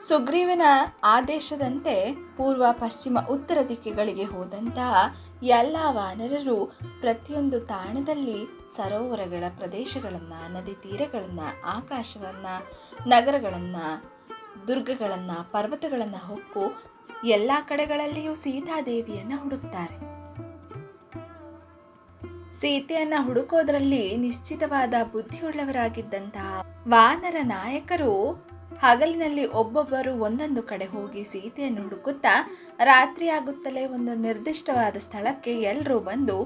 ಸುಗ್ರೀವನ ಆದೇಶದಂತೆ ಪೂರ್ವ ಪಶ್ಚಿಮ ಉತ್ತರ ದಿಕ್ಕುಗಳಿಗೆ ಹೋದಂತಹ ಎಲ್ಲ ವಾನರರು ಪ್ರತಿಯೊಂದು ತಾಣದಲ್ಲಿ ಸರೋವರಗಳ ಪ್ರದೇಶಗಳನ್ನು, ನದಿ ತೀರಗಳನ್ನು, ಆಕಾಶವನ್ನು, ನಗರಗಳನ್ನು, ದುರ್ಗಗಳನ್ನು, ಪರ್ವತಗಳನ್ನು ಹೊಕ್ಕು ಎಲ್ಲ ಕಡೆಗಳಲ್ಲಿಯೂ ಸೀತಾದೇವಿಯನ್ನು ಹುಡುಕ್ತಾರೆ. ಸೀತೆಯನ್ನು ಹುಡುಕೋದ್ರಲ್ಲಿ ನಿಶ್ಚಿತವಾದ ಬುದ್ಧಿಯುಳ್ಳವರಾಗಿದ್ದಂತಹ ವಾನರ ನಾಯಕರು ಹಗಲಿನಲ್ಲಿ ಒಬ್ಬೊಬ್ಬರು ಒಂದೊಂದು ಕಡೆ ಹೋಗಿ ಸೀತೆಯನ್ನು ಹುಡುಕುತ್ತಾ ರಾತ್ರಿ ಆಗುತ್ತಲೇ ಒಂದು ನಿರ್ದಿಷ್ಟವಾದ ಸ್ಥಳಕ್ಕೆ ಎಲ್ಲರೂ ಬಂದು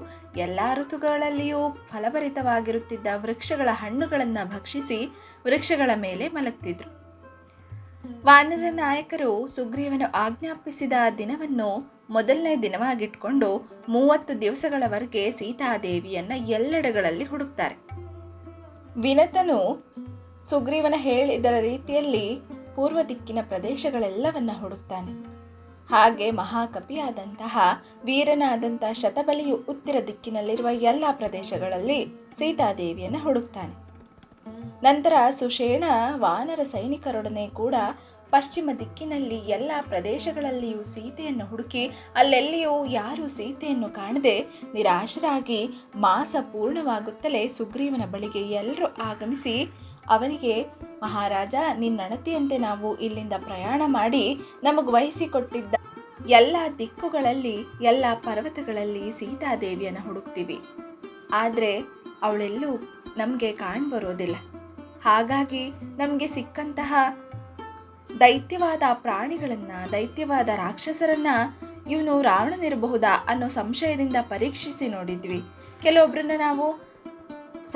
ಎಲ್ಲ ಋತುಗಳಲ್ಲಿಯೂ ಫಲಭರಿತವಾಗಿರುತ್ತಿದ್ದ ವೃಕ್ಷಗಳ ಹಣ್ಣುಗಳನ್ನು ಭಕ್ಷಿಸಿ ವೃಕ್ಷಗಳ ಮೇಲೆ ಮಲಗ್ತಿದ್ರು. ವಾನರ ನಾಯಕರು ಸುಗ್ರೀವನು ಆಜ್ಞಾಪಿಸಿದ ದಿನವನ್ನು ಮೊದಲನೇ ದಿನವಾಗಿಟ್ಕೊಂಡು 30 ದಿವಸಗಳವರೆಗೆ ಸೀತಾದೇವಿಯನ್ನು ಎಲ್ಲೆಡೆಗಳಲ್ಲಿ ಹುಡುಕ್ತಾರೆ. ವಿನತನು ಸುಗ್ರೀವನ ಹೇಳಿದರ ರೀತಿಯಲ್ಲಿ ಪೂರ್ವ ದಿಕ್ಕಿನ ಪ್ರದೇಶಗಳೆಲ್ಲವನ್ನ ಹುಡುಕ್ತಾನೆ. ಹಾಗೆ ಮಹಾಕಪಿಯಾದಂತಹ ವೀರನಾದಂತಹ ಶತಬಲಿಯು ಉತ್ತರ ದಿಕ್ಕಿನಲ್ಲಿರುವ ಎಲ್ಲ ಪ್ರದೇಶಗಳಲ್ಲಿ ಸೀತಾದೇವಿಯನ್ನು ಹುಡುಕ್ತಾನೆ. ನಂತರ ಸುಷೇಣ ವಾನರ ಸೈನಿಕರೊಡನೆ ಕೂಡ ಪಶ್ಚಿಮ ದಿಕ್ಕಿನಲ್ಲಿ ಎಲ್ಲ ಪ್ರದೇಶಗಳಲ್ಲಿಯೂ ಸೀತೆಯನ್ನು ಹುಡುಕಿ ಅಲ್ಲೆಲ್ಲಿಯೂ ಯಾರೂ ಸೀತೆಯನ್ನು ಕಾಣದೆ ನಿರಾಶರಾಗಿ ಮಾಸ ಪೂರ್ಣವಾಗುತ್ತಲೇ ಸುಗ್ರೀವನ ಬಳಿಗೆ ಎಲ್ಲರೂ ಆಗಮಿಸಿ ಅವನಿಗೆ, ಮಹಾರಾಜ, ನಿನ್ನಣತಿಯಂತೆ ನಾವು ಇಲ್ಲಿಂದ ಪ್ರಯಾಣ ಮಾಡಿ ನಮಗೆ ವಹಿಸಿಕೊಟ್ಟಿದ್ದ ಎಲ್ಲ ದಿಕ್ಕುಗಳಲ್ಲಿ, ಎಲ್ಲ ಪರ್ವತಗಳಲ್ಲಿ ಸೀತಾದೇವಿಯನ್ನು ಹುಡುಕ್ತೀವಿ. ಆದರೆ ಅವಳೆಲ್ಲೂ ನಮಗೆ ಕಾಣ್ಬರೋದಿಲ್ಲ. ಹಾಗಾಗಿ ನಮಗೆ ಸಿಕ್ಕಂತಹ ದೈತ್ಯವಾದ ಪ್ರಾಣಿಗಳನ್ನು, ದೈತ್ಯವಾದ ರಾಕ್ಷಸರನ್ನು ಇವನು ರಾವಣನಿರಬಹುದಾ ಅನ್ನೋ ಸಂಶಯದಿಂದ ಪರೀಕ್ಷಿಸಿ ನೋಡಿದ್ವಿ. ಕೆಲವೊಬ್ಬರನ್ನ ನಾವು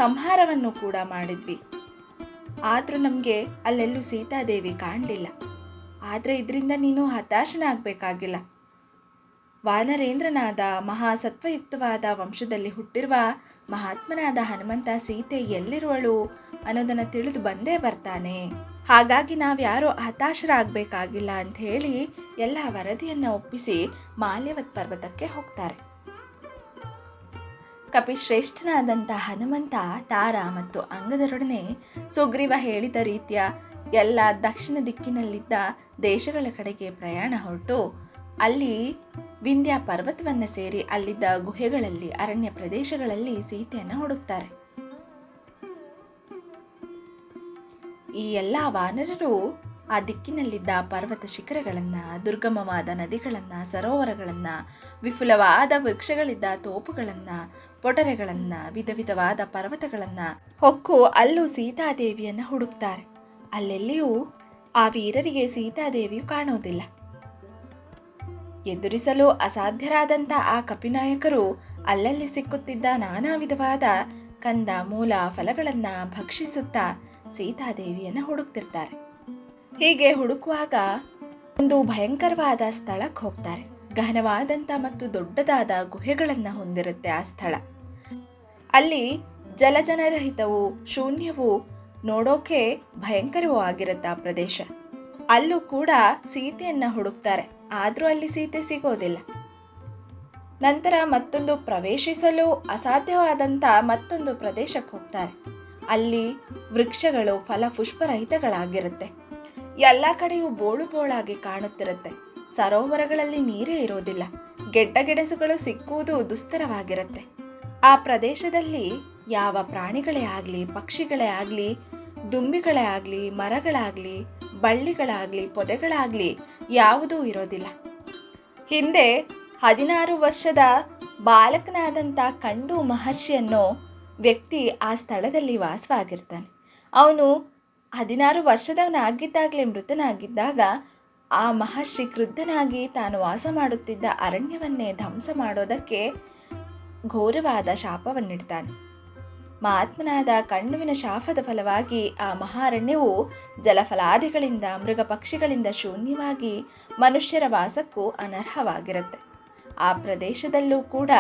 ಸಂಹಾರವನ್ನು ಕೂಡ ಮಾಡಿದ್ವಿ. ಆದರೂ ನಮಗೆ ಅಲ್ಲೆಲ್ಲೂ ಸೀತಾದೇವಿ ಕಾಣಲಿಲ್ಲ. ಆದರೆ ಇದರಿಂದ ನೀನು ಹತಾಶನಾಗಬೇಕಾಗಿಲ್ಲ. ವಾನರೇಂದ್ರನಾದ ಮಹಾಸತ್ವಯುಕ್ತವಾದ ವಂಶದಲ್ಲಿ ಹುಟ್ಟಿರುವ ಮಹಾತ್ಮನಾದ ಹನುಮಂತ ಸೀತೆ ಎಲ್ಲಿರುವಳು ಅನ್ನೋದನ್ನು ತಿಳಿದು ಬಂದೇ ಬರ್ತಾನೆ. ಹಾಗಾಗಿ ನಾವ್ಯಾರೋ ಹತಾಶರಾಗಬೇಕಾಗಿಲ್ಲ ಅಂತ ಹೇಳಿ ಎಲ್ಲ ವರದಿಯನ್ನು ಒಪ್ಪಿಸಿ ಮಾಲ್ಯವತ್ ಪರ್ವತಕ್ಕೆ ಹೋಗ್ತಾರೆ. ಕಪಿಶ್ರೇಷ್ಠನಾದಂಥ ಹನುಮಂತ ತಾರ ಮತ್ತು ಅಂಗದರೊಡನೆ ಸುಗ್ರೀವ ಹೇಳಿದ ರೀತಿಯ ಎಲ್ಲ ದಕ್ಷಿಣ ದಿಕ್ಕಿನಲ್ಲಿದ್ದ ದೇಶಗಳ ಕಡೆಗೆ ಪ್ರಯಾಣ ಹೊರಟು ಅಲ್ಲಿ ವಿಂಧ್ಯ ಪರ್ವತವನ್ನು ಸೇರಿ ಅಲ್ಲಿದ್ದ ಗುಹೆಗಳಲ್ಲಿ, ಅರಣ್ಯ ಪ್ರದೇಶಗಳಲ್ಲಿ ಸೀತೆಯನ್ನು ಹುಡುಕ್ತಾರೆ. ಈ ಎಲ್ಲ ವಾನರರು ಆ ದಿಕ್ಕಿನಲ್ಲಿದ್ದ ಪರ್ವತ ಶಿಖರಗಳನ್ನು, ದುರ್ಗಮವಾದ ನದಿಗಳನ್ನು, ಸರೋವರಗಳನ್ನು, ವಿಪುಲವಾದ ವೃಕ್ಷಗಳಿದ್ದ ತೋಪುಗಳನ್ನು, ಪೊಟರೆಗಳನ್ನು, ವಿಧ ವಿಧವಾದ ಪರ್ವತಗಳನ್ನು ಹೊಕ್ಕು ಅಲ್ಲೂ ಸೀತಾದೇವಿಯನ್ನು ಹುಡುಕ್ತಾರೆ. ಅಲ್ಲೆಲ್ಲಿಯೂ ಆ ವೀರರಿಗೆ ಸೀತಾದೇವಿಯು ಕಾಣೋದಿಲ್ಲ. ಎದುರಿಸಲು ಅಸಾಧ್ಯರಾದಂಥ ಆ ಕಪಿನಾಯಕರು ಅಲ್ಲಲ್ಲಿ ಸಿಕ್ಕುತ್ತಿದ್ದ ನಾನಾ ವಿಧವಾದ ಕಂದ ಮೂಲ ಫಲಗಳನ್ನು ಭಕ್ಷಿಸುತ್ತಾ ಸೀತಾದೇವಿಯನ್ನು ಹುಡುಕ್ತಿರ್ತಾರೆ. ಹೀಗೆ ಹುಡುಕುವಾಗ ಒಂದು ಭಯಂಕರವಾದ ಸ್ಥಳಕ್ಕೆ ಹೋಗ್ತಾರೆ. ಗಹನವಾದಂಥ ಮತ್ತು ದೊಡ್ಡದಾದ ಗುಹೆಗಳನ್ನು ಹೊಂದಿರುತ್ತೆ ಆ ಸ್ಥಳ. ಅಲ್ಲಿ ಜಲಜನರಹಿತವು, ಶೂನ್ಯವು, ನೋಡೋಕೆ ಭಯಂಕರವೂ ಆಗಿರುತ್ತೆ ಆ ಪ್ರದೇಶ. ಅಲ್ಲೂ ಕೂಡ ಸೀತೆಯನ್ನು ಹುಡುಕ್ತಾರೆ. ಆದರೂ ಅಲ್ಲಿ ಸೀತೆ ಸಿಗೋದಿಲ್ಲ. ನಂತರ ಮತ್ತೊಂದು ಪ್ರವೇಶಿಸಲು ಅಸಾಧ್ಯವಾದಂಥ ಮತ್ತೊಂದು ಪ್ರದೇಶಕ್ಕೆ ಹೋಗ್ತಾರೆ. ಅಲ್ಲಿ ವೃಕ್ಷಗಳು ಫಲಪುಷ್ಪರಹಿತಗಳಾಗಿರುತ್ತೆ. ಎಲ್ಲ ಕಡೆಯೂ ಬೋಳು ಬೋಳಾಗಿ ಕಾಣುತ್ತಿರುತ್ತೆ. ಸರೋವರಗಳಲ್ಲಿ ನೀರೇ ಇರೋದಿಲ್ಲ. ಗೆಡ್ಡ ಗೆಣಸುಗಳು ಸಿಕ್ಕುವುದು ದುಸ್ತರವಾಗಿರುತ್ತೆ. ಆ ಪ್ರದೇಶದಲ್ಲಿ ಯಾವ ಪ್ರಾಣಿಗಳೇ ಆಗಲಿ, ಪಕ್ಷಿಗಳೇ ಆಗಲಿ, ದುಂಬಿಗಳೇ ಆಗಲಿ, ಮರಗಳಾಗಲಿ, ಬಳ್ಳಿಗಳಾಗಲಿ, ಪೊದೆಗಳಾಗಲಿ ಯಾವುದೂ ಇರೋದಿಲ್ಲ. ಹಿಂದೆ 16 ವರ್ಷದ ಬಾಲಕನಾದಂಥ ಕಂಡು ಮಹರ್ಷಿ ಅನ್ನೋ ವ್ಯಕ್ತಿ ಆ ಸ್ಥಳದಲ್ಲಿ ವಾಸವಾಗಿರ್ತಾನೆ. ಅವನು 16 ವರ್ಷದವನಾಗಿದ್ದಾಗಲೇ ಮೃತನಾಗಿದ್ದಾಗ ಆ ಮಹರ್ಷಿ ಕ್ರುದ್ಧನಾಗಿ ತಾನು ವಾಸ ಮಾಡುತ್ತಿದ್ದ ಅರಣ್ಯವನ್ನೇ ಧ್ವಂಸ ಮಾಡೋದಕ್ಕೆ ಘೋರವಾದ ಶಾಪವನ್ನಿಡ್ತಾನೆ. ಮಹಾತ್ಮನಾದ ಕಣ್ಣುವಿನ ಶಾಪದ ಫಲವಾಗಿ ಆ ಮಹಾರಣ್ಯವು ಜಲಫಲಾದಿಗಳಿಂದ, ಮೃಗ ಪಕ್ಷಿಗಳಿಂದ ಶೂನ್ಯವಾಗಿ ಮನುಷ್ಯರ ವಾಸಕ್ಕೂ ಅನರ್ಹವಾಗಿರುತ್ತೆ. ಆ ಪ್ರದೇಶದಲ್ಲೂ ಕೂಡ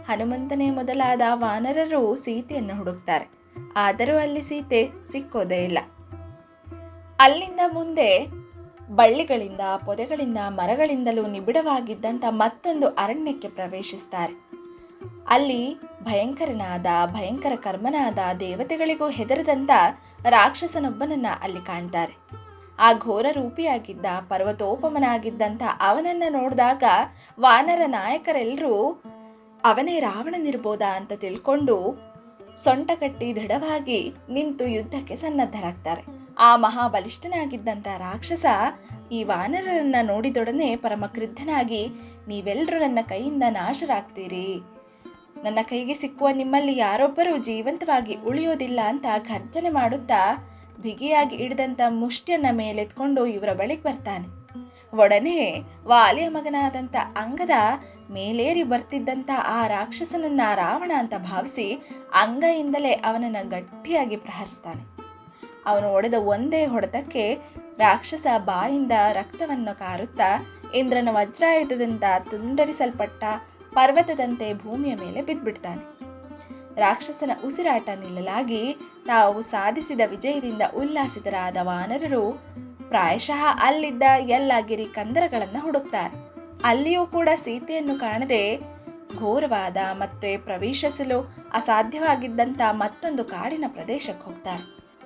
ಹನುಮಂತನೇ ಮೊದಲಾದ ವಾನರರು ಸೀತೆಯನ್ನು ಹುಡುಕ್ತಾರೆ. ಆದರೂ ಅಲ್ಲಿ ಸೀತೆ ಸಿಕ್ಕೋದೇ ಇಲ್ಲ. ಅಲ್ಲಿಂದ ಮುಂದೆ ಬಳ್ಳಿಗಳಿಂದ, ಪೊದೆಗಳಿಂದ, ಮರಗಳಿಂದಲೂ ನಿಬಿಡವಾಗಿದ್ದಂಥ ಮತ್ತೊಂದು ಅರಣ್ಯಕ್ಕೆ ಪ್ರವೇಶಿಸ್ತಾರೆ. ಅಲ್ಲಿ ಭಯಂಕರ ಕರ್ಮನಾದ ದೇವತೆಗಳಿಗೂ ಹೆದರದಂಥ ರಾಕ್ಷಸನೊಬ್ಬನನ್ನ ಅಲ್ಲಿ ಕಾಣ್ತಾರೆ. ಆ ಘೋರ ರೂಪಿಯಾಗಿದ್ದ ಪರ್ವತೋಪಮನಾಗಿದ್ದಂಥ ಅವನನ್ನು ನೋಡಿದಾಗ ವಾನರ ನಾಯಕರೆಲ್ಲರೂ ಅವನೇ ರಾವಣನಿರ್ಬೋದಾ ಅಂತ ತಿಳ್ಕೊಂಡು ಸೊಂಟ ಕಟ್ಟಿ ದೃಢವಾಗಿ ನಿಂತು ಯುದ್ಧಕ್ಕೆ ಸನ್ನದ್ಧರಾಗ್ತಾರೆ. ಆ ಮಹಾಬಲಿಷ್ಠನಾಗಿದ್ದಂಥ ರಾಕ್ಷಸ ಈ ವಾನರರನ್ನ ನೋಡಿದೊಡನೆ ಪರಮ ಕ್ರುದ್ಧನಾಗಿ, ನೀವೆಲ್ಲರೂ ನನ್ನ ಕೈಯಿಂದ ನಾಶರಾಗ್ತೀರಿ, ನನ್ನ ಕೈಗೆ ಸಿಕ್ಕುವ ನಿಮ್ಮಲ್ಲಿ ಯಾರೊಬ್ಬರೂ ಜೀವಂತವಾಗಿ ಉಳಿಯೋದಿಲ್ಲ ಅಂತ ಘರ್ಜನೆ ಮಾಡುತ್ತಾ ಬಿಗಿಯಾಗಿ ಹಿಡಿದಂಥ ಮುಷ್ಟಿಯನ್ನ ಮೇಲೆತ್ಕೊಂಡು ಇವರ ಬಳಿಗೆ ಬರ್ತಾನೆ. ಒಡನೆ ವಾಲಿಯ ಮಗನಾದಂಥ ಅಂಗದ ಮೇಲೇರಿ ಬರ್ತಿದ್ದಂಥ ಆ ರಾಕ್ಷಸನನ್ನ ರಾವಣ ಅಂತ ಭಾವಿಸಿ ಅಂಗೈಯಿಂದಲೇ ಅವನನ್ನು ಗಟ್ಟಿಯಾಗಿ ಪ್ರಹರಿಸ್ತಾನೆ. ಅವನು ಹೊಡೆದ ಒಂದೇ ಹೊಡೆತಕ್ಕೆ ರಾಕ್ಷಸ ಬಾಯಿಂದ ರಕ್ತವನ್ನು ಕಾರುತ್ತಾ ಇಂದ್ರನ ವಜ್ರಾಯುಧದಿಂದ ತುಂಡರಿಸಲ್ಪಟ್ಟ ಪರ್ವತದಂತೆ ಭೂಮಿಯ ಮೇಲೆ ಬಿದ್ದುಬಿಡ್ತಾನೆ. ರಾಕ್ಷಸನ ಉಸಿರಾಟ ನಿಲ್ಲಲಾಗಿ ತಾವು ಸಾಧಿಸಿದ ವಿಜಯದಿಂದ ಉಲ್ಲಾಸಿತರಾದ ವಾನರರು ಪ್ರಾಯಶಃ ಅಲ್ಲಿದ್ದ ಎಲ್ಲ ಗಿರಿ ಕಂದರಗಳನ್ನು ಹುಡುಕ್ತಾರೆ. ಅಲ್ಲಿಯೂ ಕೂಡ ಸೀತೆಯನ್ನು ಕಾಣದೆ ಘೋರವಾದ ಮತ್ತೆ ಪ್ರವೇಶಿಸಲು ಅಸಾಧ್ಯವಾಗಿದ್ದಂಥ ಮತ್ತೊಂದು ಕಾಡಿನ ಪ್ರದೇಶಕ್ಕೆ ಹೋಗ್ತಾರೆ.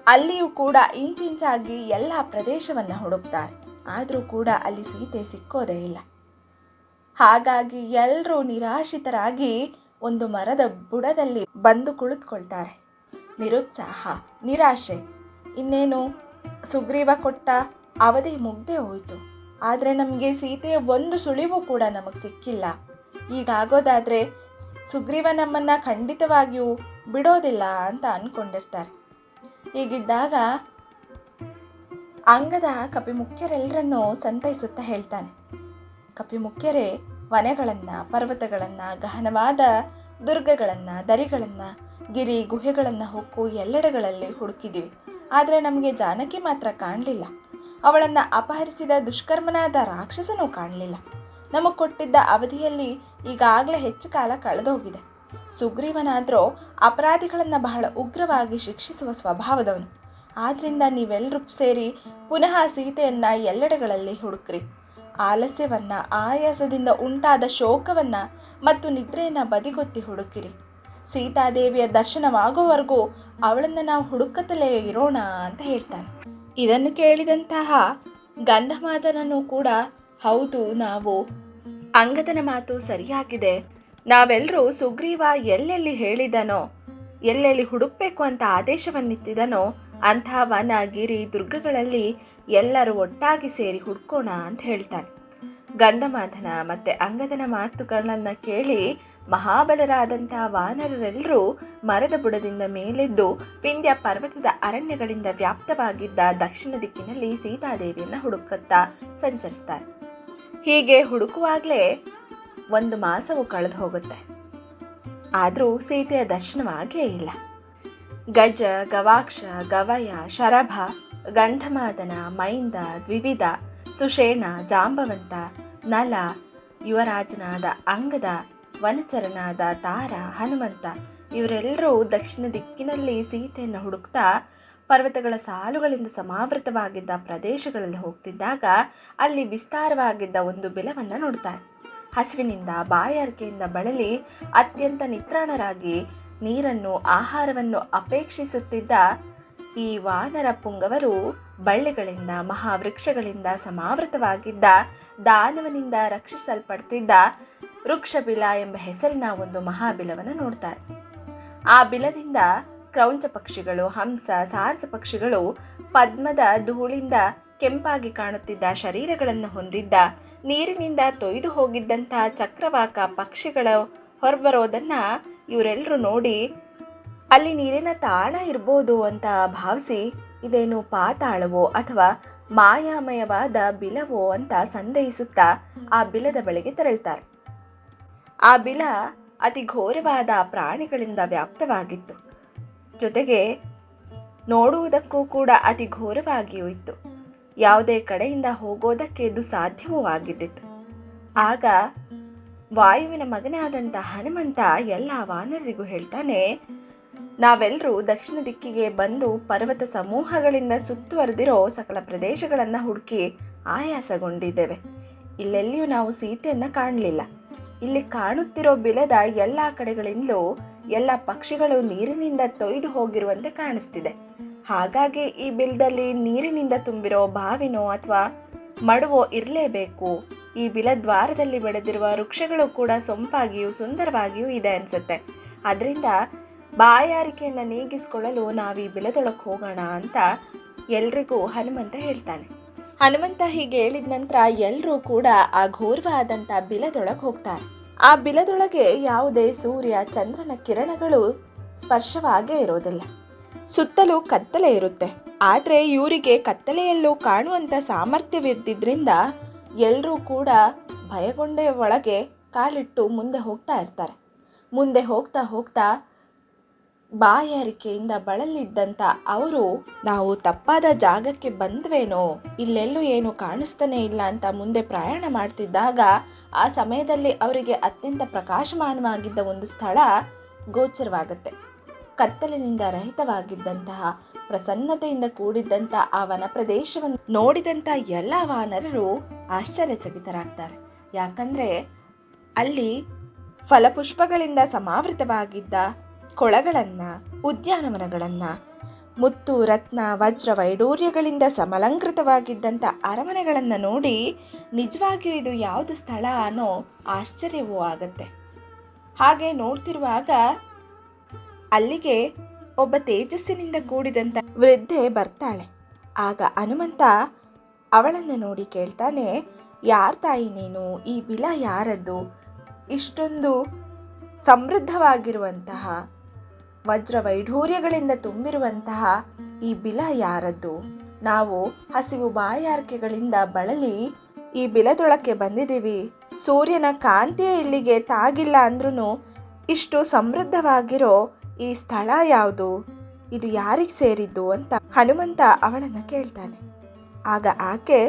ಅಲ್ಲಿಯೂ ಕೂಡ ಇಂಚಿಂಚಾಗಿ ಎಲ್ಲ ಪ್ರದೇಶವನ್ನು ಹುಡುಕ್ತಾರೆ. ಆದರೂ ಕೂಡ ಅಲ್ಲಿ ಸೀತೆ ಸಿಕ್ಕೋದೇ ಇಲ್ಲ. ಹಾಗಾಗಿ ಎಲ್ಲರೂ ನಿರಾಶಿತರಾಗಿ ಒಂದು ಮರದ ಬುಡದಲ್ಲಿ ಬಂದು ಕುಳಿತುಕೊಳ್ತಾರೆ. ನಿರುತ್ಸಾಹ, ನಿರಾಶೆ. ಇನ್ನೇನು ಸುಗ್ರೀವ ಕೊಟ್ಟ ಅವಧಿ ಮುಗ್ದೇ ಹೋಯಿತು, ಆದರೆ ನಮಗೆ ಸೀತೆಯ ಒಂದು ಸುಳಿವು ಕೂಡ ನಮಗೆ ಸಿಕ್ಕಿಲ್ಲ. ಈಗಾಗೋದಾದರೆ ಸುಗ್ರೀವ ನಮ್ಮನ್ನು ಖಂಡಿತವಾಗಿಯೂ ಬಿಡೋದಿಲ್ಲ ಅಂತ ಅಂದ್ಕೊಂಡಿರ್ತಾರೆ. ಹೀಗಿದ್ದಾಗ ಅಂಗದ ಕಪಿಮುಖ್ಯರೆಲ್ಲರನ್ನೂ ಸಂತೈಸುತ್ತಾ ಹೇಳ್ತಾನೆ, ಕಪಿಮುಖ್ಯರೇ, ವನೆಗಳನ್ನು, ಪರ್ವತಗಳನ್ನು, ಗಹನವಾದ ದುರ್ಗಗಳನ್ನು, ದರಿಗಳನ್ನು, ಗಿರಿ ಗುಹೆಗಳನ್ನು ಹೊಕ್ಕು ಎಲ್ಲೆಡೆಗಳಲ್ಲಿ ಹುಡುಕಿದ್ದೀವಿ. ಆದರೆ ನಮಗೆ ಜಾನಕಿ ಮಾತ್ರ ಕಾಣಲಿಲ್ಲ. ಅವಳನ್ನು ಅಪಹರಿಸಿದ ದುಷ್ಕರ್ಮನಾದ ರಾಕ್ಷಸನೂ ಕಾಣಲಿಲ್ಲ. ನಮಗೆ ಕೊಟ್ಟಿದ್ದ ಅವಧಿಯಲ್ಲಿ ಈಗಾಗಲೇ ಹೆಚ್ಚು ಕಾಲ ಕಳೆದೋಗಿದೆ. ಸುಗ್ರೀವನಾದರೂ ಅಪರಾಧಿಗಳನ್ನು ಬಹಳ ಉಗ್ರವಾಗಿ ಶಿಕ್ಷಿಸುವ ಸ್ವಭಾವದವನು. ಆದ್ದರಿಂದ ನೀವೆಲ್ಲರೂ ಸೇರಿ ಪುನಃ ಸೀತೆಯನ್ನು ಎಲ್ಲೆಡೆಗಳಲ್ಲಿ ಹುಡುಕ್ರಿ. ಆಲಸ್ಯವನ್ನು, ಆಯಾಸದಿಂದ ಉಂಟಾದ ಶೋಕವನ್ನು ಮತ್ತು ನಿದ್ರೆಯನ್ನು ಬದಿಗೊತ್ತಿ ಹುಡುಕಿರಿ. ಸೀತಾದೇವಿಯ ದರ್ಶನವಾಗುವವರೆಗೂ ಅವಳನ್ನು ನಾವು ಹುಡುಕತಲೇ ಇರೋಣ ಅಂತ ಹೇಳ್ತಾನೆ. ಇದನ್ನು ಕೇಳಿದಂತಹ ಗಂಧಮಾದನನು ಕೂಡ, ಹೌದು, ನಾವು ಅಂಗದನ ಮಾತು ಸರಿಯಾಗಿದೆ. ನಾವೆಲ್ಲರೂ ಸುಗ್ರೀವ ಎಲ್ಲೆಲ್ಲಿ ಹೇಳಿದನೋ, ಎಲ್ಲೆಲ್ಲಿ ಹುಡುಕಬೇಕು ಅಂತ ಆದೇಶವನ್ನಿತ್ತಿದನೋ ಅಂಥ ವನ, ಗಿರಿ, ದುರ್ಗಗಳಲ್ಲಿ ಎಲ್ಲರೂ ಒಟ್ಟಾಗಿ ಸೇರಿ ಹುಡ್ಕೋಣ ಅಂತ ಹೇಳ್ತಾನೆ. ಗಂಧಮಾದನ ಮತ್ತು ಅಂಗದನ ಮಾತುಗಳನ್ನು ಕೇಳಿ ಮಹಾಬಲರಾದಂಥ ವಾನರರೆಲ್ಲರೂ ಮರದ ಬುಡದಿಂದ ಮೇಲೆದ್ದು ವಿಂಧ್ಯ ಪರ್ವತದ ಅರಣ್ಯಗಳಿಂದ ವ್ಯಾಪ್ತವಾಗಿದ್ದ ದಕ್ಷಿಣ ದಿಕ್ಕಿನಲ್ಲಿ ಸೀತಾದೇವಿಯನ್ನು ಹುಡುಕುತ್ತಾ ಸಂಚರಿಸ್ತಾರೆ. ಹೀಗೆ ಹುಡುಕುವಾಗಲೇ 1 ಮಾಸವು ಕಳೆದು ಹೋಗುತ್ತೆ. ಆದರೂ ಸೀತೆಯ ದರ್ಶನವಾಗೇ ಇಲ್ಲ. ಗಜ, ಗವಾಕ್ಷ, ಗವಯ, ಶರಭ, ಗಂಧಮಾದನ, ಮೈಂದ, ದ್ವಿವಿಧ, ಸುಷೇಣ, ಜಾಂಬವಂತ, ನಲ, ಯುವರಾಜನಾದ ಅಂಗದ, ವನಚರನಾದ ತಾರ, ಹನುಮಂತ ಇವರೆಲ್ಲರೂ ದಕ್ಷಿಣ ದಿಕ್ಕಿನಲ್ಲಿ ಸೀತೆಯನ್ನು ಹುಡುಕ್ತಾ ಪರ್ವತಗಳ ಸಾಲುಗಳಿಂದ ಸಮಾವೃತವಾಗಿದ್ದ ಪ್ರದೇಶಗಳಲ್ಲಿ ಹೋಗ್ತಿದ್ದಾಗ ಅಲ್ಲಿ ವಿಸ್ತಾರವಾಗಿದ್ದ ಒಂದು ಬಿಲವನ್ನು ನೋಡ್ತಾರೆ. ಹಸಿವಿನಿಂದ, ಬಾಯಾರಿಕೆಯಿಂದ ಬಳಲಿ ಅತ್ಯಂತ ನಿತ್ರಾಣರಾಗಿ ನೀರನ್ನು, ಆಹಾರವನ್ನು ಅಪೇಕ್ಷಿಸುತ್ತಿದ್ದ ಈ ವಾನರ ಪುಂಗವರು ಬಳ್ಳಿಗಳಿಂದ, ಮಹಾವೃಕ್ಷಗಳಿಂದ ಸಮಾವೃತವಾಗಿದ್ದ, ದಾನವನಿಂದ ರಕ್ಷಿಸಲ್ಪಡ್ತಿದ್ದ ವೃಕ್ಷಬಿಲ ಎಂಬ ಹೆಸರಿನ ಒಂದು ಮಹಾಬಿಲವನ್ನು ನೋಡ್ತಾರೆ. ಆ ಬಿಲದಿಂದ ಕ್ರೌಂಚ ಪಕ್ಷಿಗಳು, ಹಂಸ, ಸಾರಸ ಪಕ್ಷಿಗಳು ಪದ್ಮದ ಧೂಳಿಂದ ಕೆಂಪಾಗಿ ಕಾಣುತ್ತಿದ್ದ ಶರೀರಗಳನ್ನು ಹೊಂದಿದ್ದ, ನೀರಿನಿಂದ ತೊಯ್ದು ಹೋಗಿದ್ದಂಥ ಚಕ್ರವಾಕ ಪಕ್ಷಿಗಳು ಹೊರಬರೋದನ್ನು ಇವರೆಲ್ಲರೂ ನೋಡಿ ಅಲ್ಲಿ ನೀರಿನ ತಾಣ ಇರ್ಬೋದು ಅಂತ ಭಾವಿಸಿ ಇದೇನು ಪಾತಾಳವೋ ಅಥವಾ ಮಾಯಾಮಯವಾದ ಬಿಲವೋ ಅಂತ ಸಂದೇಹಿಸುತ್ತಾ ಆ ಬಿಲದ ಬಳಿಗೆ ತೆರಳುತ್ತಾರೆ. ಆ ಬಿಲ ಅತಿ ಘೋರವಾದ ಪ್ರಾಣಿಗಳಿಂದ ವ್ಯಾಪ್ತವಾಗಿತ್ತು. ಜೊತೆಗೆ ನೋಡುವುದಕ್ಕೂ ಕೂಡ ಅತಿ ಘೋರವಾಗಿಯೂ ಇತ್ತು. ಯಾವುದೇ ಕಡೆಯಿಂದ ಹೋಗೋದಕ್ಕೆ ದುಸಾಧ್ಯವೂ ಆಗಿದ್ದಿತ್ತು. ಆಗ ವಾಯುವಿನ ಮಗನಾದಂಥ ಹನುಮಂತ ಎಲ್ಲ ವಾನರರಿಗೂ ಹೇಳ್ತಾನೆ, ನಾವೆಲ್ಲರೂ ದಕ್ಷಿಣ ದಿಕ್ಕಿಗೆ ಬಂದು ಪರ್ವತ ಸಮೂಹಗಳಿಂದ ಸುತ್ತುವರೆದಿರೋ ಸಕಲ ಪ್ರದೇಶಗಳನ್ನು ಹುಡುಕಿ ಆಯಾಸಗೊಂಡಿದ್ದೇವೆ. ಇಲ್ಲೆಲ್ಲಿಯೂ ನಾವು ಸೀತೆಯನ್ನು ಕಾಣಲಿಲ್ಲ. ಇಲ್ಲಿ ಕಾಣುತ್ತಿರೋ ಬಿಲದ ಎಲ್ಲ ಕಡೆಗಳಿಂದಲೂ ಎಲ್ಲ ಪಕ್ಷಿಗಳು ನೀರಿನಿಂದ ತೊಯ್ದು ಹೋಗಿರುವಂತೆ ಕಾಣಿಸ್ತಿದೆ. ಹಾಗಾಗಿ ಈ ಬಿಲದಲ್ಲಿ ನೀರಿನಿಂದ ತುಂಬಿರೋ ಬಾವಿನೋ ಅಥವಾ ಮಡುವೋ ಇರಲೇಬೇಕು. ಈ ಬಿಲದ್ವಾರದಲ್ಲಿ ಬೆಳೆದಿರುವ ವೃಕ್ಷಗಳು ಕೂಡ ಸೊಂಪಾಗಿಯೂ ಸುಂದರವಾಗಿಯೂ ಇದೆ ಅನ್ಸುತ್ತೆ. ಅದರಿಂದ ಬಾಯಾರಿಕೆಯನ್ನು ನೀಗಿಸ್ಕೊಳ್ಳಲು ನಾವು ಈ ಬಿಲದೊಳಗೆ ಹೋಗೋಣ ಅಂತ ಎಲ್ರಿಗೂ ಹನುಮಂತ ಹೇಳ್ತಾನೆ. ಹನುಮಂತ ಹೀಗೆ ಹೇಳಿದ ನಂತರ ಎಲ್ಲರೂ ಕೂಡ ಆ ಘೋರವಾದಂಥ ಬಿಲದೊಳಗೆ ಹೋಗ್ತಾರೆ. ಆ ಬಿಲದೊಳಗೆ ಯಾವುದೇ ಸೂರ್ಯ ಚಂದ್ರನ ಕಿರಣಗಳು ಸ್ಪರ್ಶವಾಗೇ ಇರೋದಿಲ್ಲ. ಸುತ್ತಲೂ ಕತ್ತಲೆ ಇರುತ್ತೆ. ಆದರೆ ಇವರಿಗೆ ಕತ್ತಲೆಯಲ್ಲೂ ಕಾಣುವಂಥ ಸಾಮರ್ಥ್ಯವಿದ್ದಿದ್ರಿಂದ ಎಲ್ಲರೂ ಕೂಡ ಭಯಗೊಂಡ ಒಳಗೆ ಕಾಲಿಟ್ಟು ಮುಂದೆ ಹೋಗ್ತಾ ಇರ್ತಾರೆ. ಮುಂದೆ ಹೋಗ್ತಾ ಹೋಗ್ತಾ ಬಾಯಾರಿಕೆಯಿಂದ ಬಳಲಿದ್ದಂಥ ಅವರು ನಾವು ತಪ್ಪಾದ ಜಾಗಕ್ಕೆ ಬಂದ್ವೇನೋ, ಇಲ್ಲೆಲ್ಲೂ ಏನು ಕಾಣಿಸ್ತಾನೆ ಇಲ್ಲ ಅಂತ ಮುಂದೆ ಪ್ರಯಾಣ ಮಾಡ್ತಿದ್ದಾಗ ಆ ಸಮಯದಲ್ಲಿ ಅವರಿಗೆ ಅತ್ಯಂತ ಪ್ರಕಾಶಮಾನವಾಗಿದ್ದ ಒಂದು ಸ್ಥಳ ಗೋಚರವಾಗುತ್ತೆ. ಕತ್ತಲಿನಿಂದ ರಹಿತವಾಗಿದ್ದಂತಹ ಪ್ರಸನ್ನತೆಯಿಂದ ಕೂಡಿದ್ದಂಥ ಆ ವನ ಪ್ರದೇಶವನ್ನು ನೋಡಿದಂಥ ಎಲ್ಲ ವಾನರರು ಆಶ್ಚರ್ಯಚಕಿತರಾಗ್ತಾರೆ. ಯಾಕಂದರೆ ಅಲ್ಲಿ ಫಲಪುಷ್ಪಗಳಿಂದ ಸಮಾವೃತವಾಗಿದ್ದ ಕೊಳಗಳನ್ನು, ಉದ್ಯಾನವನಗಳನ್ನು, ಮುತ್ತು ರತ್ನ ವಜ್ರ ವೈಡೂರ್ಯಗಳಿಂದ ಸಮಲಂಕೃತವಾಗಿದ್ದಂಥ ಅರಮನೆಗಳನ್ನು ನೋಡಿ ನಿಜವಾಗಿಯೂ ಇದು ಯಾವುದು ಸ್ಥಳ ಅನ್ನೋ ಆಶ್ಚರ್ಯವೂ ಆಗತ್ತೆ. ಹಾಗೆ ನೋಡ್ತಿರುವಾಗ ಅಲ್ಲಿಗೆ ಒಬ್ಬ ತೇಜಸ್ಸಿನಿಂದ ಕೂಡಿದಂಥ ವೃದ್ಧೆ ಬರ್ತಾಳೆ. ಆಗ ಹನುಮಂತ ಅವಳನ್ನು ನೋಡಿ ಕೇಳ್ತಾನೆ, ಯಾರ್ ತಾಯಿ ನೀನು? ಈ ಬಿಲ ಯಾರದ್ದು? ಇಷ್ಟೊಂದು ಸಮೃದ್ಧವಾಗಿರುವಂತಹ ವಜ್ರ ವೈಢೂರ್ಯಗಳಿಂದ ತುಂಬಿರುವಂತಹ ಈ ಬಿಲ ಯಾರದ್ದು? ನಾವು ಹಸಿವು ಬಾಯಾರಿಕೆಗಳಿಂದ ಬಳಲಿ ಈ ಬಿಲದೊಳಕ್ಕೆ ಬಂದಿದ್ದೀವಿ. ಸೂರ್ಯನ ಕಾಂತಿಯೇ ಇಲ್ಲಿಗೆ ತಾಗಿಲ್ಲ ಅಂದ್ರೂ ಇಷ್ಟು ಸಮೃದ್ಧವಾಗಿರೋ ಈ ಸ್ಥಳ ಯಾವುದು? ಇದು ಯಾರಿಗೆ ಸೇರಿದ್ದು ಅಂತ ಹನುಮಂತ ಅವಳನ್ನು ಕೇಳ್ತಾನೆ. ಆಗ ಆಕೆ,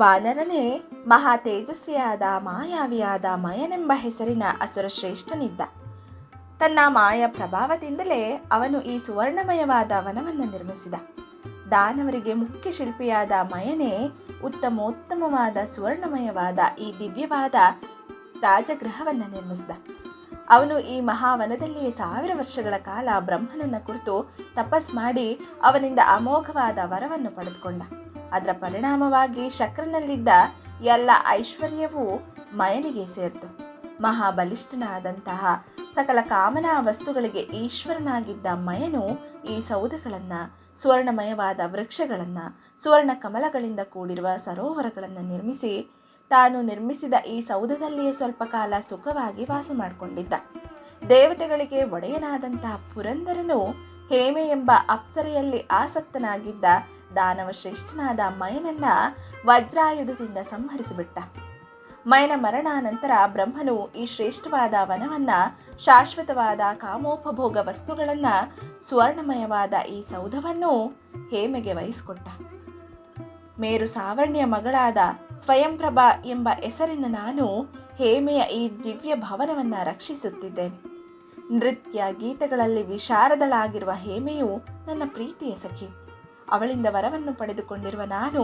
ವಾನರನೇ, ಮಹಾ ತೇಜಸ್ವಿಯಾದ ಮಾಯಾವಿಯಾದ ಮಯನೆಂಬ ಹೆಸರಿನ ಅಸುರ ಶ್ರೇಷ್ಠನಿದ್ದ. ತನ್ನ ಮಾಯ ಪ್ರಭಾವದಿಂದಲೇ ಅವನು ಈ ಸುವರ್ಣಮಯವಾದ ವನವನ್ನು ನಿರ್ಮಿಸಿದ. ದಾನವರಿಗೆ ಮುಖ್ಯ ಶಿಲ್ಪಿಯಾದ ಮಯನೇ ಉತ್ತಮೋತ್ತಮವಾದ ಸುವರ್ಣಮಯವಾದ ಈ ದಿವ್ಯವಾದ ರಾಜಗೃಹವನ್ನು ನಿರ್ಮಿಸಿದ. ಅವನು ಈ ಮಹಾವನದಲ್ಲಿಯೇ 1000 ವರ್ಷಗಳ ಕಾಲ ಬ್ರಹ್ಮನನ್ನ ಕುರಿತು ತಪಸ್ ಮಾಡಿ ಅವನಿಂದ ಅಮೋಘವಾದ ವರವನ್ನು ಪಡೆದುಕೊಂಡ. ಅದರ ಪರಿಣಾಮವಾಗಿ ಶಕ್ರನಲ್ಲಿದ್ದ ಎಲ್ಲ ಐಶ್ವರ್ಯವೂ ಮಯನಿಗೆ ಸೇರಿತು. ಮಹಾಬಲಿಷ್ಠನಾದಂತಹ ಸಕಲ ಕಾಮನಾ ವಸ್ತುಗಳಿಗೆ ಈಶ್ವರನಾಗಿದ್ದ ಮಯನು ಈ ಸೌಧಗಳನ್ನು, ಸುವರ್ಣಮಯವಾದ ವೃಕ್ಷಗಳನ್ನು, ಸುವರ್ಣ ಕಮಲಗಳಿಂದ ಕೂಡಿರುವ ಸರೋವರಗಳನ್ನು ನಿರ್ಮಿಸಿ ತಾನು ನಿರ್ಮಿಸಿದ ಈ ಸೌಧದಲ್ಲಿಯೇ ಸ್ವಲ್ಪ ಕಾಲ ಸುಖವಾಗಿ ವಾಸ ಮಾಡಿಕೊಂಡಿದ್ದ. ದೇವತೆಗಳಿಗೆ ಒಡೆಯನಾದಂತಹ ಪುರಂದರನು ಹೇಮೆ ಎಂಬ ಅಪ್ಸರೆಯಲ್ಲಿ ಆಸಕ್ತನಾಗಿದ್ದ ದಾನವ ಶ್ರೇಷ್ಠನಾದ ಮಯನನ್ನ ವಜ್ರಾಯುಧದಿಂದ ಸಂಹರಿಸಿಬಿಟ್ಟ. ಮಯನ ಮರಣಾನಂತರ ಬ್ರಹ್ಮನು ಈ ಶ್ರೇಷ್ಠವಾದ ವನವನ್ನ, ಶಾಶ್ವತವಾದ ಕಾಮೋಪಭೋಗ ವಸ್ತುಗಳನ್ನ, ಸುವರ್ಣಮಯವಾದ ಈ ಸೌಧವನ್ನು ಹೇಮೆಗೆ ವಹಿಸಿಕೊಟ್ಟ. ಮೇರು ಸಾವರ್ಣ್ಯ ಮಗಳಾದ ಸ್ವಯಂಪ್ರಭಾ ಎಂಬ ಹೆಸರಿನ ನಾನು ಹೇಮೆಯ ಈ ದಿವ್ಯ ಭವನವನ್ನು ರಕ್ಷಿಸುತ್ತಿದ್ದೇನೆ. ನೃತ್ಯ ಗೀತೆಗಳಲ್ಲಿ ವಿಶಾರದಳಾಗಿರುವ ಹೇಮೆಯು ನನ್ನ ಪ್ರೀತಿಯ ಸಖಿ. ಅವಳಿಂದ ವರವನ್ನು ಪಡೆದುಕೊಂಡಿರುವ ನಾನು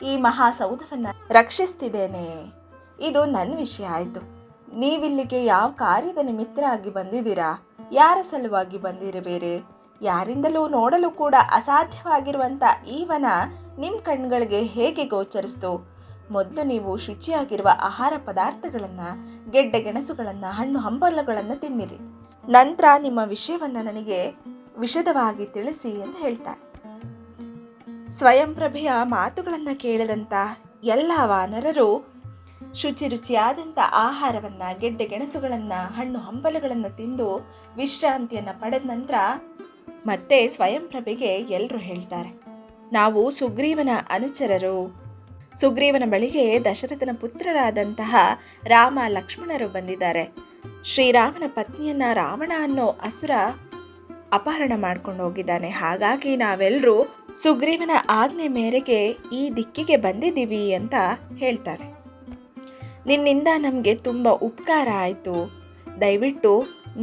ಈ ಮಹಾಸೌಧವನ್ನು ರಕ್ಷಿಸ್ತಿದ್ದೇನೆ. ಇದು ನನ್ನ ವಿಷಯ ಆಯಿತು. ನೀವಿಲ್ಲಿಗೆ ಯಾವ ಕಾರ್ಯದ ನಿಮಿತ್ತರಾಗಿ ಬಂದಿದ್ದೀರಾ? ಯಾರ ಸಲುವಾಗಿ ಬಂದಿರುವಿರಿ? ಯಾರಿಂದಲೂ ನೋಡಲು ಕೂಡ ಅಸಾಧ್ಯವಾಗಿರುವಂಥ ಈ ವನ ನಿಮ್ಮ ಕಣ್ಗಳಿಗೆ ಹೇಗೆ ಗೋಚರಿಸ್ತು? ಮೊದಲು ನೀವು ಶುಚಿಯಾಗಿರುವ ಆಹಾರ ಪದಾರ್ಥಗಳನ್ನು, ಗೆಡ್ಡೆ ಗೆಣಸುಗಳನ್ನು, ಹಣ್ಣು ಹಂಪಲುಗಳನ್ನು ತಿನ್ನಿರಿ. ನಂತರ ನಿಮ್ಮ ವಿಷಯವನ್ನು ನನಗೆ ವಿಶದವಾಗಿ ತಿಳಿಸಿ ಅಂತ ಹೇಳ್ತಾರೆ. ಸ್ವಯಂಪ್ರಭೆಯ ಮಾತುಗಳನ್ನು ಕೇಳಿದಂಥ ಎಲ್ಲ ವಾನರರು ರುಚಿಯಾದಂಥ ಆಹಾರವನ್ನು, ಗೆಡ್ಡೆ ಗೆಣಸುಗಳನ್ನು, ಹಣ್ಣು ಹಂಪಲುಗಳನ್ನು ತಿಂದು ವಿಶ್ರಾಂತಿಯನ್ನು ಪಡೆದ ನಂತರ ಮತ್ತೆ ಸ್ವಯಂಪ್ರಭೆಗೆ ಎಲ್ಲರೂ ಹೇಳ್ತಾರೆ, ನಾವು ಸುಗ್ರೀವನ ಅನುಚರರು. ಸುಗ್ರೀವನ ಬಳಿಗೆ ದಶರಥನ ಪುತ್ರರಾದಂತಹ ರಾಮ ಲಕ್ಷ್ಮಣರು ಬಂದಿದ್ದಾರೆ. ಶ್ರೀರಾಮನ ಪತ್ನಿಯನ್ನ ರಾವಣ ಅನ್ನೋ ಅಸುರ ಅಪಹರಣ ಮಾಡ್ಕೊಂಡು ಹೋಗಿದ್ದಾನೆ. ಹಾಗಾಗಿ ನಾವೆಲ್ಲರೂ ಸುಗ್ರೀವನ ಆಜ್ಞೆ ಮೇರೆಗೆ ಈ ದಿಕ್ಕಿಗೆ ಬಂದಿದ್ದೀವಿ ಅಂತ ಹೇಳ್ತಾರೆ. ನಿನ್ನಿಂದ ನಮಗೆ ತುಂಬ ಉಪಕಾರ ಆಯಿತು. ದಯವಿಟ್ಟು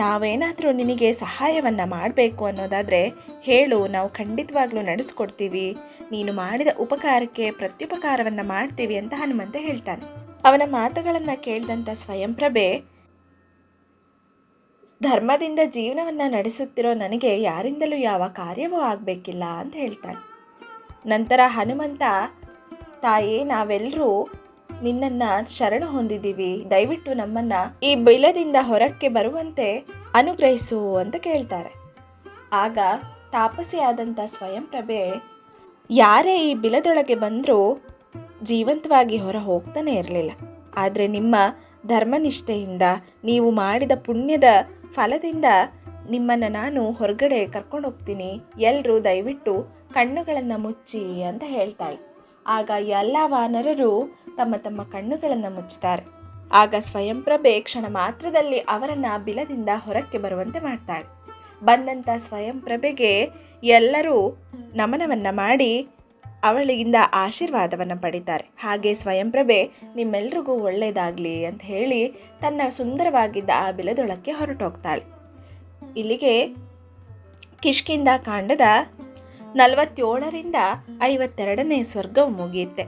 ನಾವೇನಾದರೂ ನಿನಗೆ ಸಹಾಯವನ್ನು ಮಾಡಬೇಕು ಅನ್ನೋದಾದರೆ ಹೇಳು, ನಾವು ಖಂಡಿತವಾಗ್ಲೂ ನಡೆಸ್ಕೊಡ್ತೀವಿ. ನೀನು ಮಾಡಿದ ಉಪಕಾರಕ್ಕೆ ಪ್ರತ್ಯುಪಕಾರವನ್ನು ಮಾಡ್ತೀವಿ ಅಂತ ಹನುಮಂತ ಹೇಳ್ತಾನೆ. ಅವನ ಮಾತುಗಳನ್ನು ಕೇಳಿದಂಥ ಸ್ವಯಂಪ್ರಭೆ ಧರ್ಮದಿಂದ ಜೀವನವನ್ನು ನಡೆಸುತ್ತಿರೋ ನನಗೆ ಯಾರಿಂದಲೂ ಯಾವ ಕಾರ್ಯವೂ ಆಗಬೇಕಿಲ್ಲ ಅಂತ ಹೇಳ್ತಾಳೆ. ನಂತರ ಹನುಮಂತ, ತಾಯೇ, ನಾವೆಲ್ಲರೂ ನಿನ್ನನ್ನು ಶರಣ ಹೊಂದಿದ್ದೀವಿ, ದಯವಿಟ್ಟು ನಮ್ಮನ್ನು ಈ ಬಿಲದಿಂದ ಹೊರಕ್ಕೆ ಬರುವಂತೆ ಅನುಗ್ರಹಿಸು ಅಂತ ಕೇಳ್ತಾರೆ. ಆಗ ತಾಪಸಿಯಾದಂಥ ಸ್ವಯಂಪ್ರಭೆ, ಯಾರೇ ಈ ಬಿಲದೊಳಗೆ ಬಂದರೂ ಜೀವಂತವಾಗಿ ಹೊರ ಹೋಗ್ತಾನೆ ಇರಲಿಲ್ಲ. ಆದರೆ ನಿಮ್ಮ ಧರ್ಮನಿಷ್ಠೆಯಿಂದ, ನೀವು ಮಾಡಿದ ಪುಣ್ಯದ ಫಲದಿಂದ ನಿಮ್ಮನ್ನು ನಾನು ಹೊರಗಡೆ ಕರ್ಕೊಂಡು ಹೋಗ್ತೀನಿ, ಎಲ್ಲರೂ ದಯವಿಟ್ಟು ಕಣ್ಣುಗಳನ್ನು ಮುಚ್ಚಿ ಅಂತ ಹೇಳ್ತಾಳೆ. ಆಗ ಎಲ್ಲ ವಾನರರು ತಮ್ಮ ತಮ್ಮ ಕಣ್ಣುಗಳನ್ನು ಮುಚ್ತಾರೆ. ಆಗ ಸ್ವಯಂಪ್ರಭೆ ಕ್ಷಣ ಮಾತ್ರದಲ್ಲಿ ಅವರನ್ನು ಬಿಲದಿಂದ ಹೊರಕ್ಕೆ ಬರುವಂತೆ ಮಾಡ್ತಾಳೆ. ಬಂದಂಥ ಸ್ವಯಂಪ್ರಭೆಗೆ ಎಲ್ಲರೂ ನಮನವನ್ನು ಮಾಡಿ ಅವಳಿಗಿಂದ ಆಶೀರ್ವಾದವನ್ನು ಪಡಿತಾರೆ. ಹಾಗೆ ಸ್ವಯಂಪ್ರಭೆ, ನಿಮ್ಮೆಲ್ರಿಗೂ ಒಳ್ಳೆಯದಾಗಲಿ ಅಂತ ಹೇಳಿ ತನ್ನ ಸುಂದರವಾಗಿದ್ದ ಆ ಬಿಲದೊಳಕ್ಕೆ ಹೊರಟೋಗ್ತಾಳೆ. ಇಲ್ಲಿಗೆ ಕಿಷ್ಕಿಂಧ ಕಾಂಡದ 47ರಿಂದ 52ನೇ ಸರ್ಗವು ಮುಗಿಯುತ್ತೆ.